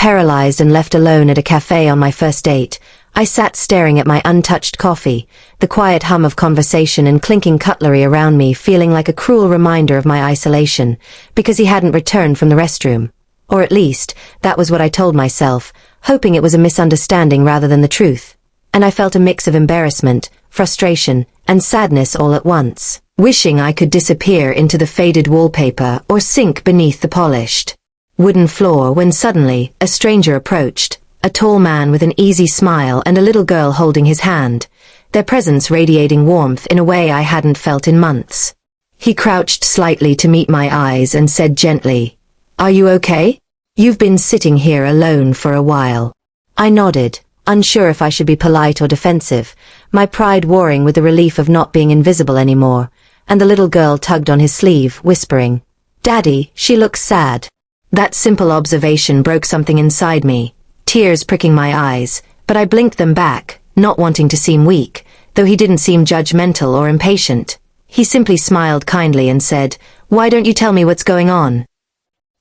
paralyzed and left alone at a cafe on my first date, I sat staring at my untouched coffee, the quiet hum of conversation and clinking cutlery around me feeling like a cruel reminder of my isolation, because he hadn't returned from the restroom. Or at least, that was what I told myself, hoping it was a misunderstanding rather than the truth. And I felt a mix of embarrassment, frustration, and sadness all at once, wishing I could disappear into the faded wallpaper or sink beneath the polished wooden floor when suddenly, a stranger approached, a tall man with an easy smile and a little girl holding his hand, their presence radiating warmth in a way I hadn't felt in months. He crouched slightly to meet my eyes and said gently, "Are you okay? You've been sitting here alone for a while." I nodded, unsure if I should be polite or defensive, my pride warring with the relief of not being invisible anymore, and the little girl tugged on his sleeve, whispering, "Daddy, she looks sad." That simple observation broke something inside me, tears pricking my eyes, but I blinked them back, not wanting to seem weak, though he didn't seem judgmental or impatient. He simply smiled kindly and said, "Why don't you tell me what's going on?"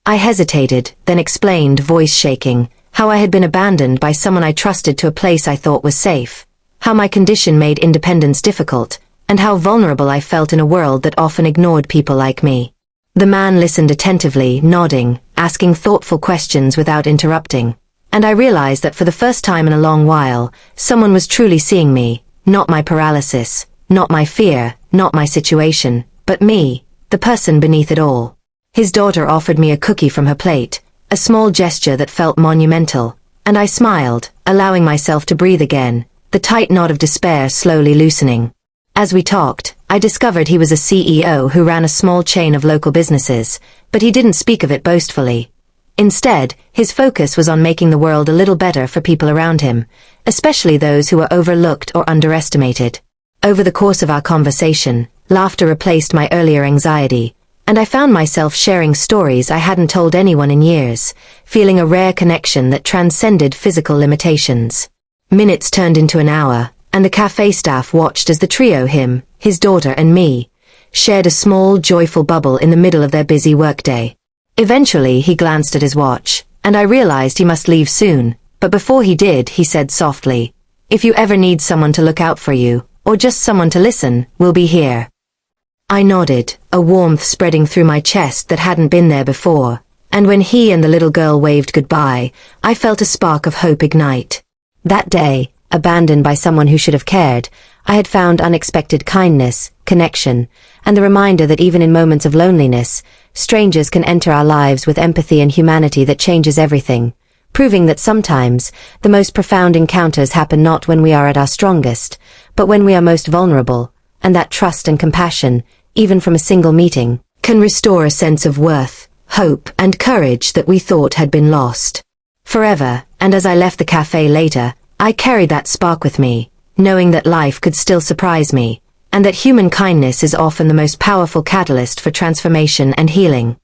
I hesitated, then explained, voice shaking, how I had been abandoned by someone I trusted to a place I thought was safe, how my condition made independence difficult, and how vulnerable I felt in a world that often ignored people like me. The man listened attentively, nodding, asking thoughtful questions without interrupting. And I realized that for the first time in a long while, someone was truly seeing me, not my paralysis, not my fear, not my situation, but me, the person beneath it all. His daughter offered me a cookie from her plate, a small gesture that felt monumental, and I smiled, allowing myself to breathe again, the tight knot of despair slowly loosening. As we talked, I discovered he was a CEO who ran a small chain of local businesses, but he didn't speak of it boastfully. Instead, his focus was on making the world a little better for people around him, especially those who were overlooked or underestimated. Over the course of our conversation, laughter replaced my earlier anxiety, and I found myself sharing stories I hadn't told anyone in years, feeling a rare connection that transcended physical limitations. Minutes turned into an hour, and the cafe staff watched as the trio, him, his daughter and me, shared a small, joyful bubble in the middle of their busy workday. Eventually he glanced at his watch, and I realized he must leave soon, but before he did he said softly, "If you ever need someone to look out for you, or just someone to listen, we'll be here." I nodded, a warmth spreading through my chest that hadn't been there before, and when he and the little girl waved goodbye, I felt a spark of hope ignite. That day, abandoned by someone who should have cared, I had found unexpected kindness, connection, and the reminder that even in moments of loneliness, strangers can enter our lives with empathy and humanity that changes everything, proving that sometimes, the most profound encounters happen not when we are at our strongest, but when we are most vulnerable, and that trust and compassion, even from a single meeting, can restore a sense of worth, hope, and courage that we thought had been lost forever. And as I left the cafe later, I carried that spark with me, knowing that life could still surprise me, and that human kindness is often the most powerful catalyst for transformation and healing.